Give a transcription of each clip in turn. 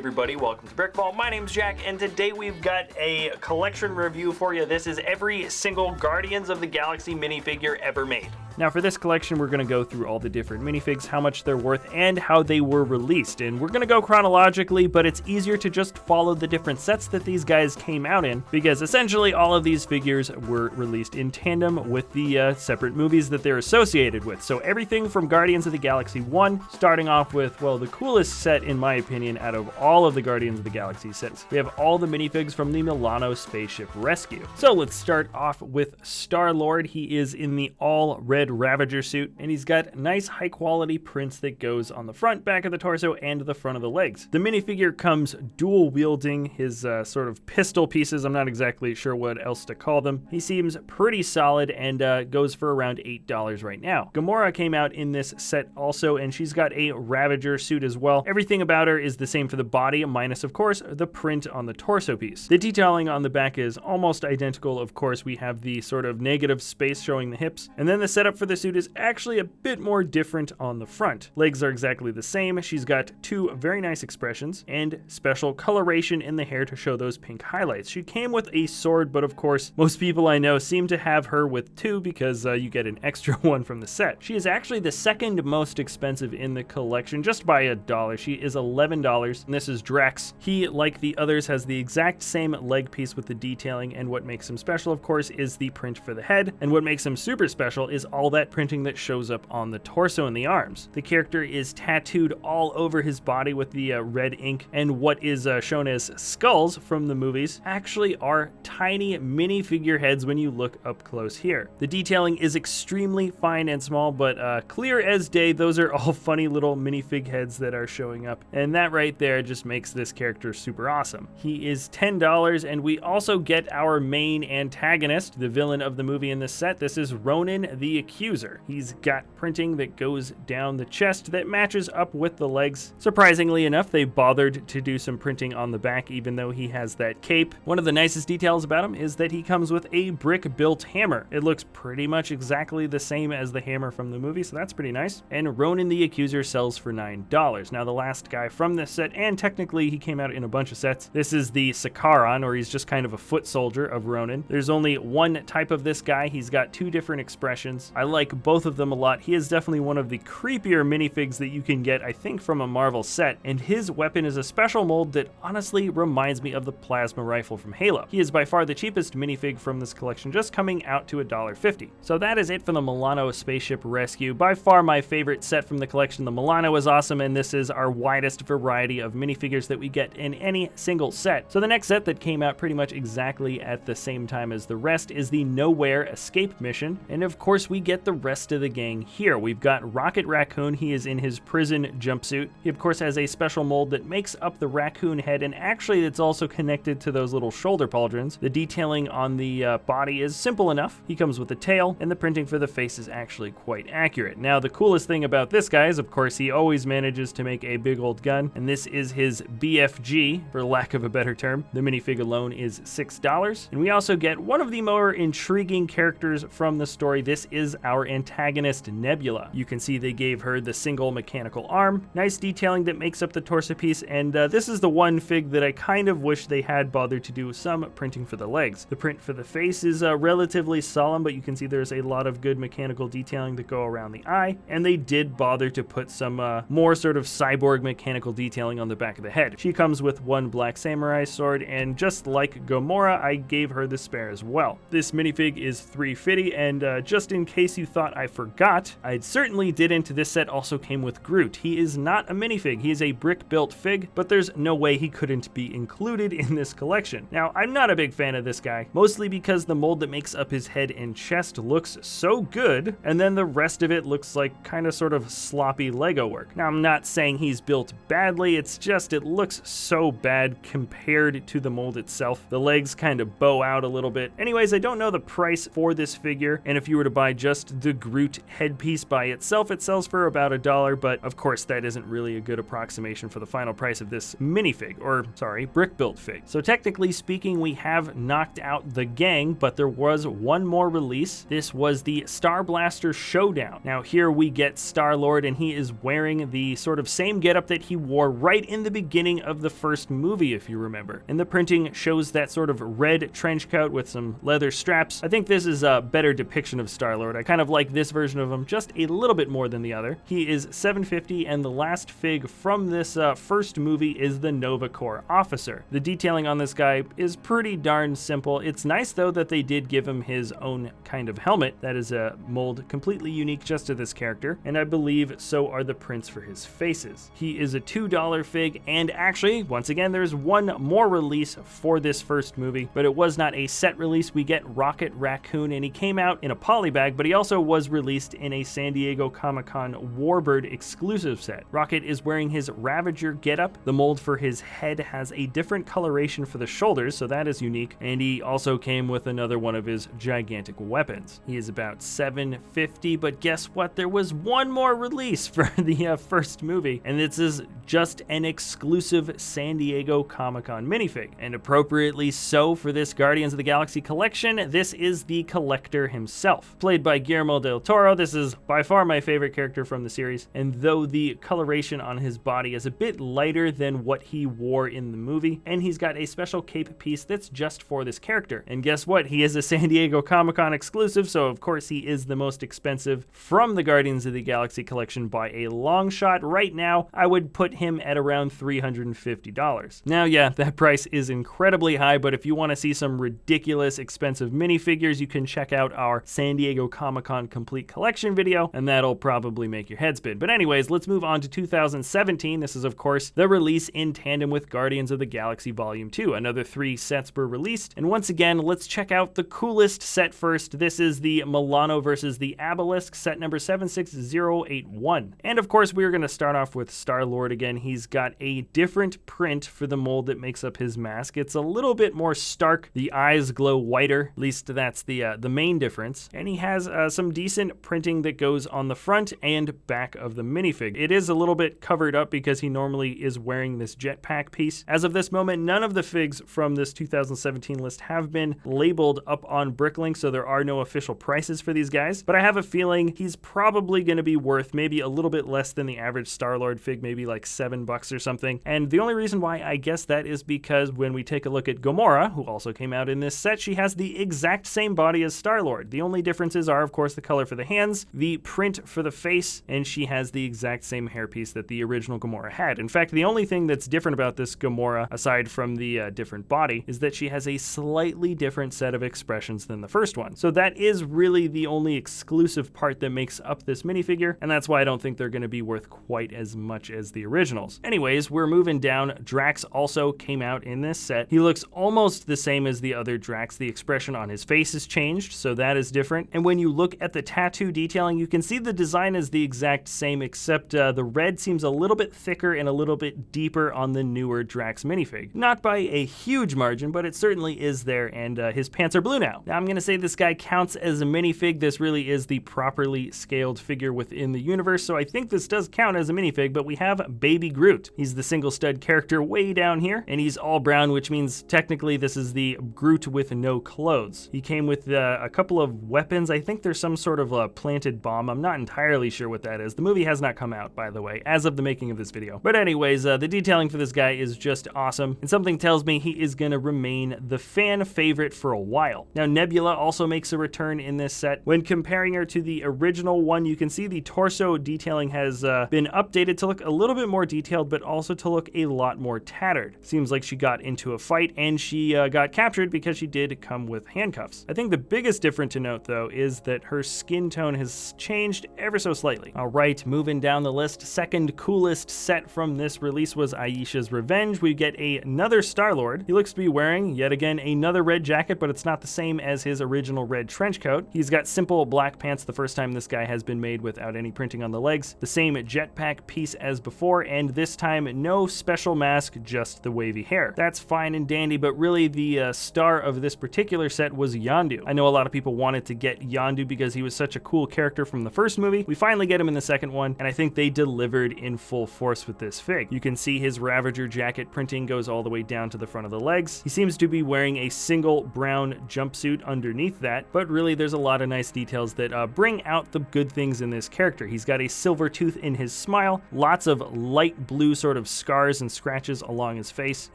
everybody, welcome to Brickball. My name's Jack, and today we've got a collection review for you. This is every single Guardians of the Galaxy minifigure ever made. Now for this collection, we're going to go through all the different minifigs, how much they're worth, and how they were released. And we're going to go chronologically, but it's easier to just follow the different sets that these guys came out in, because essentially all of these figures were released in tandem with the separate movies that they're associated with. So everything from Guardians of the Galaxy 1, starting off with, well, the coolest set in my opinion out of all of the Guardians of the Galaxy sets. We have all the minifigs from the Milano Spaceship Rescue. So let's start off with Star-Lord. He is in the all red Ravager suit, and he's got nice high quality prints that goes on the front, back of the torso, and the front of the legs. The minifigure comes dual wielding his sort of pistol pieces. I'm not exactly sure what else to call them. He seems pretty solid and goes for around $8 right now. Gamora came out in this set also, and she's got a Ravager suit as well. Everything about her is the same for the body, minus of course the print on the torso piece. The detailing on the back is almost identical. Of course, we have the sort of negative space showing the hips, and then the setup for the suit is actually a bit more different on the front. Legs are exactly the same. She's got two very nice expressions and special coloration in the hair to show those pink highlights. She came with a sword, but of course most people I know seem to have her with two because you get an extra one from the set. She is actually the second most expensive in the collection, just by $1. She is $11, and this is Drax. He, like the others, has the exact same leg piece with the detailing, and what makes him special, of course, is the print for the head, and what makes him super special is all that printing that shows up on the torso and the arms. The character is tattooed all over his body with the red ink, and what is shown as skulls from the movies actually are tiny minifigure heads when you look up close here. The detailing is extremely fine and small, but clear as day. Those are all funny little minifig heads that are showing up, and that right there just makes this character super awesome. He is $10, and we also get our main antagonist, the villain of the movie in this set. This is Ronan the Accuser. He's got printing that goes down the chest that matches up with the legs. Surprisingly enough, they bothered to do some printing on the back, even though he has that cape. One of the nicest details about him is that he comes with a brick-built hammer. It looks pretty much exactly the same as the hammer from the movie, so that's pretty nice. And Ronan the Accuser sells for $9. Now, the last guy from this set, and technically he came out in a bunch of sets, this is the Sakaran, or he's just kind of a foot soldier of Ronan. There's only one type of this guy. He's got two different expressions. I like both of them a lot. He is definitely one of the creepier minifigs that you can get, I think, from a Marvel set, and his weapon is a special mold that honestly reminds me of the plasma rifle from Halo. He is by far the cheapest minifig from this collection, just coming out to $1.50. So that is it for the Milano Spaceship Rescue. By far my favorite set from the collection. The Milano is awesome, and this is our widest variety of minifigures that we get in any single set. So the next set that came out pretty much exactly at the same time as the rest is the Nowhere Escape Mission, and of course we get the rest of the gang here. We've got Rocket Raccoon. He is in his prison jumpsuit. He of course has a special mold that makes up the raccoon head, and actually it's also connected to those little shoulder pauldrons. The detailing on the body is simple enough. He comes with a tail, and the printing for the face is actually quite accurate. Now the coolest thing about this guy is, of course, he always manages to make a big old gun, and this is his BFG, for lack of a better term. The minifig alone is $6, and we also get one of the more intriguing characters from the story. This is our antagonist, Nebula. You can see they gave her the single mechanical arm, nice detailing that makes up the torso piece, and this is the one fig that I kind of wish they had bothered to do some printing for the legs. The print for the face is relatively solemn, but you can see there's a lot of good mechanical detailing that go around the eye, and they did bother to put some more sort of cyborg mechanical detailing on the back of the head. She comes with one black samurai sword, and just like Gamora, I gave her the spare as well. This minifig is $3.50, and just in case you thought I forgot, I certainly didn't. This set also came with Groot. He is not a minifig. He is a brick-built fig, but there's no way he couldn't be included in this collection. Now, I'm not a big fan of this guy, mostly because the mold that makes up his head and chest looks so good, and then the rest of it looks like kind of sort of sloppy Lego work. Now, I'm not saying he's built badly, it's just it looks so bad compared to the mold itself. The legs kind of bow out a little bit. Anyways, I don't know the price for this figure, and if you were to buy just just the Groot headpiece by itself. It sells for about $1, but of course that isn't really a good approximation for the final price of this minifig, or sorry, brick-built fig. So technically speaking, we have knocked out the gang, but there was one more release. This was the Star Blaster Showdown. Now here we get Star-Lord, and he is wearing the sort of same getup that he wore right in the beginning of the first movie, if you remember. And the printing shows that sort of red trench coat with some leather straps. I think this is a better depiction of Star-Lord. I kind of like this version of him just a little bit more than the other. He is $7.50, and the last fig from this first movie is the Nova Corps officer. The detailing on this guy is pretty darn simple. It's nice though that they did give him his own kind of helmet. That is a mold completely unique just to this character, and I believe so are the prints for his faces. He is a $2 fig, and actually, once again, there's one more release for this first movie, but it was not a set release. We get Rocket Raccoon, and he came out in a poly bag, but he also was released in a San Diego Comic-Con Warbird exclusive set. Rocket is wearing his Ravager getup. The mold for his head has a different coloration for the shoulders, so that is unique, and he also came with another one of his gigantic weapons. He is about $7.50, but guess what? There was one more release for the first movie, and this is just an exclusive San Diego Comic-Con minifig, and appropriately so for this Guardians of the Galaxy collection. This is the Collector himself. Played by Guillermo del Toro, this is by far my favorite character from the series, and though the coloration on his body is a bit lighter than what he wore in the movie, and he's got a special cape piece that's just for this character. And guess what? He is a San Diego Comic-Con exclusive, so of course he is the most expensive from the Guardians of the Galaxy collection by a long shot. Right now, I would put him at around $350. Now, yeah, that price is incredibly high, but if you want to see some ridiculous expensive minifigures, you can check out our San Diego Comic-Con complete collection video, and that'll probably make your head spin. But anyways, let's move on to 2017. This is, of course, the release in tandem with Guardians of the Galaxy Volume 2. Another 3 sets were released, and once again, let's check out the coolest set first. This is the Milano versus the Obelisk, set number 76081. And of course, we're going to start off with Star-Lord again. He's got a different print for the mold that makes up his mask. It's a little bit more stark. The eyes glow whiter, at least that's the main difference. And he has some decent printing that goes on the front and back of the minifig. It is a little bit covered up because he normally is wearing this jetpack piece. As of this moment, none of the figs from this 2017 list have been labeled up on Bricklink, so there are no official prices for these guys, but I have a feeling he's probably going to be worth maybe a little bit less than the average Star-Lord fig, maybe like $7 or something. And the only reason why I guess that is because when we take a look at Gamora, who also came out in this set, she has the exact same body as Star-Lord. The only differences are, of course, the color for the hands, the print for the face, and she has the exact same hairpiece that the original Gamora had. In fact, the only thing that's different about this Gamora, aside from the different body, is that she has a slightly different set of expressions than the first one. So that is really the only exclusive part that makes up this minifigure, and that's why I don't think they're going to be worth quite as much as the originals. Anyways, we're moving down. Drax also came out in this set. He looks almost the same as the other Drax. The expression on his face has changed, so that is different. And when you look at the tattoo detailing, you can see the design is the exact same, except the red seems a little bit thicker and a little bit deeper on the newer Drax minifig. Not by a huge margin, but it certainly is there, and his pants are blue now. Now, I'm going to say this guy counts as a minifig. This really is the properly scaled figure within the universe, so I think this does count as a minifig, but we have Baby Groot. He's the single stud character way down here, and he's all brown, which means technically this is the Groot with no clothes. He came with a couple of weapons. I think there's some sort of a planted bomb. I'm not entirely sure what that is. The movie has not come out, by the way, as of the making of this video. But anyways, the detailing for this guy is just awesome, and something tells me he is going to remain the fan favorite for a while. Now, Nebula also makes a return in this set. When comparing her to the original one, you can see the torso detailing has been updated to look a little bit more detailed, but also to look a lot more tattered. Seems like she got into a fight, and she got captured because she did come with handcuffs. I think the biggest difference to note, though, is that her skin tone has changed ever so slightly. All right, moving down the list, second coolest set from this release was Aisha's Revenge. We get another Star-Lord. He looks to be wearing, yet again, another red jacket, but it's not the same as his original red trench coat. He's got simple black pants the first time this guy has been made without any printing on the legs. The same jetpack piece as before, and this time no special mask, just the wavy hair. That's fine and dandy, but really the star of this particular set was Yondu. I know a lot of people wanted to get Yondu Yondu because he was such a cool character from the first movie. We finally get him in the second one, and I think they delivered in full force with this fig. You can see his Ravager jacket printing goes all the way down to the front of the legs. He seems to be wearing a single brown jumpsuit underneath that, but really there's a lot of nice details that bring out the good things in this character. He's got a silver tooth in his smile, lots of light blue sort of scars and scratches along his face.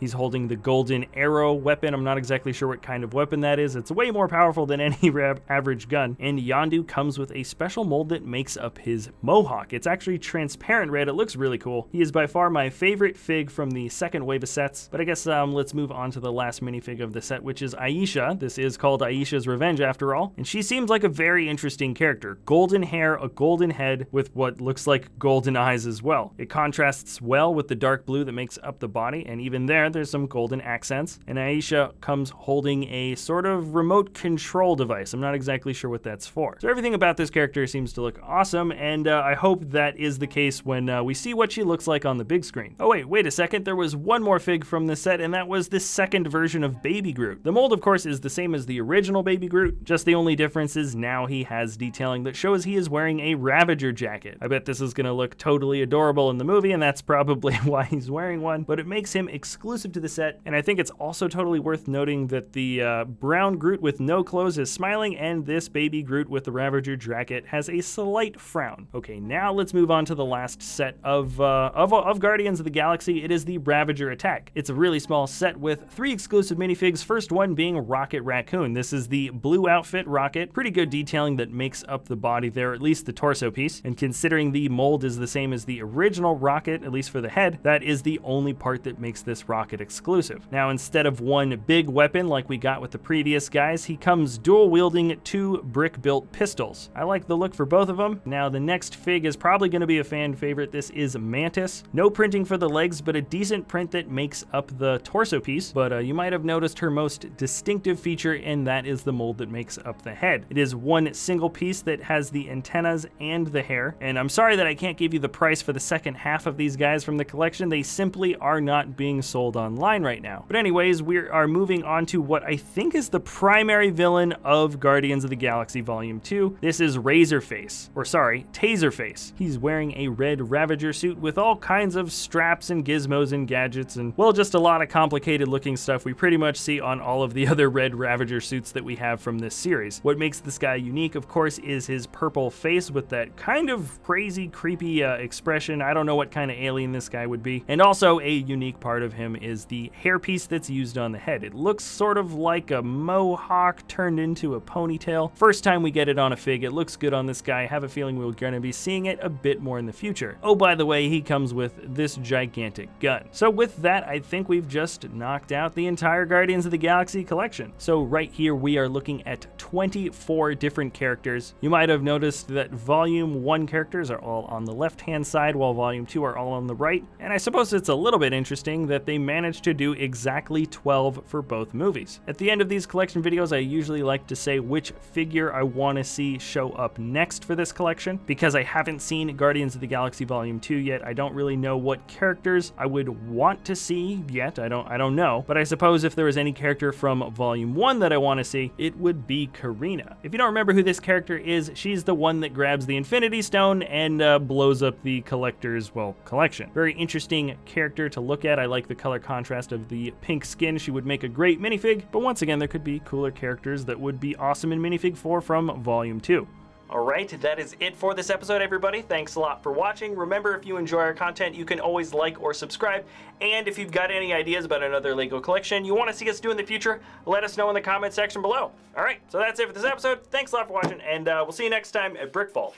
He's holding the golden arrow weapon. I'm not exactly sure what kind of weapon that is. It's way more powerful than any average gun. And Yondu comes with a special mold that makes up his mohawk. It's actually transparent red. It looks really cool. He is by far my favorite fig from the second wave of sets. But I guess let's move on to the last minifig of the set, which is Aisha. This is called Aisha's Revenge after all. And she seems like a very interesting character. Golden hair, a golden head with what looks like golden eyes as well. It contrasts well with the dark blue that makes up the body, and even there's some golden accents. And Aisha comes holding a sort of remote control device. I'm not exactly sure what that's for. So everything about this character seems to look awesome, and I hope that is the case when we see what she looks like on the big screen. Oh wait a second, there was one more fig from the set, and that was the second version of Baby Groot. The mold, of course, is the same as the original Baby Groot, just the only difference is now he has detailing that shows he is wearing a Ravager jacket. I bet this is gonna look totally adorable in the movie, and that's probably why he's wearing one, but it makes him exclusive to the set, and I think it's also totally worth noting that the brown Groot with no clothes is smiling, and this Baby Groot with the Ravager jacket has a slight frown. Okay, now let's move on to the last set of Guardians of the Galaxy. It is the Ravager Attack. It's a really small set with 3 exclusive minifigs, first one being Rocket Raccoon. This is the blue outfit Rocket. Pretty good detailing that makes up the body there, at least the torso piece, and considering the mold is the same as the original Rocket, at least for the head, that is the only part that makes this Rocket exclusive. Now, instead of one big weapon like we got with the previous guys, he comes dual wielding 2 brick-built pistols. I like the look for both of them. Now, the next fig is probably going to be a fan favorite. This is Mantis. No printing for the legs, but a decent print that makes up the torso piece, but you might have noticed her most distinctive feature, and that is the mold that makes up the head. It is one single piece that has the antennas and the hair, and I'm sorry that I can't give you the price for the second half of these guys from the collection. They simply are not being sold online right now. But anyways, we are moving on to what I think is the primary villain of Guardians of the Galaxy Volume 2. This is Taserface. He's wearing a red Ravager suit with all kinds of straps and gizmos and gadgets and, well, just a lot of complicated looking stuff we pretty much see on all of the other red Ravager suits that we have from this series. What makes this guy unique, of course, is his purple face with that kind of crazy, creepy expression. I don't know what kind of alien this guy would be. And also a unique part of him is the hairpiece that's used on the head. It looks sort of like a mohawk turned into a ponytail. First time we get it on a fig, it looks good on this guy. I have a feeling we're going to be seeing it a bit more in the future. Oh, by the way, he comes with this gigantic gun. So with that, I think we've just knocked out the entire Guardians of the Galaxy collection. So right here, we are looking at 24 different characters. You might have noticed that Volume 1 characters are all on the left-hand side, while Volume 2 are all on the right. And I suppose it's a little bit interesting that they managed to do exactly 12 for both movies. At the end of these collection videos, I usually like to say which figure I want to see show up next for this collection. Because I haven't seen Guardians of the Galaxy Volume 2 yet, I don't really know what characters I would want to see yet. I don't know. But I suppose if there was any character from Volume 1 that I want to see, it would be Karina. If you don't remember who this character is, she's the one that grabs the Infinity Stone and blows up the collector's, collection. Very interesting character to look at. I like the color contrast of the pink skin. She would make a great minifig, but once again, there could be cooler characters that would be awesome in Minifig 4 from Volume 2. Alright, that is it for this episode, everybody. Thanks a lot for watching. Remember, if you enjoy our content, you can always like or subscribe. And if you've got any ideas about another LEGO collection you want to see us do in the future, let us know in the comment section below. Alright, so that's it for this episode. Thanks a lot for watching, and we'll see you next time at Brick Vault.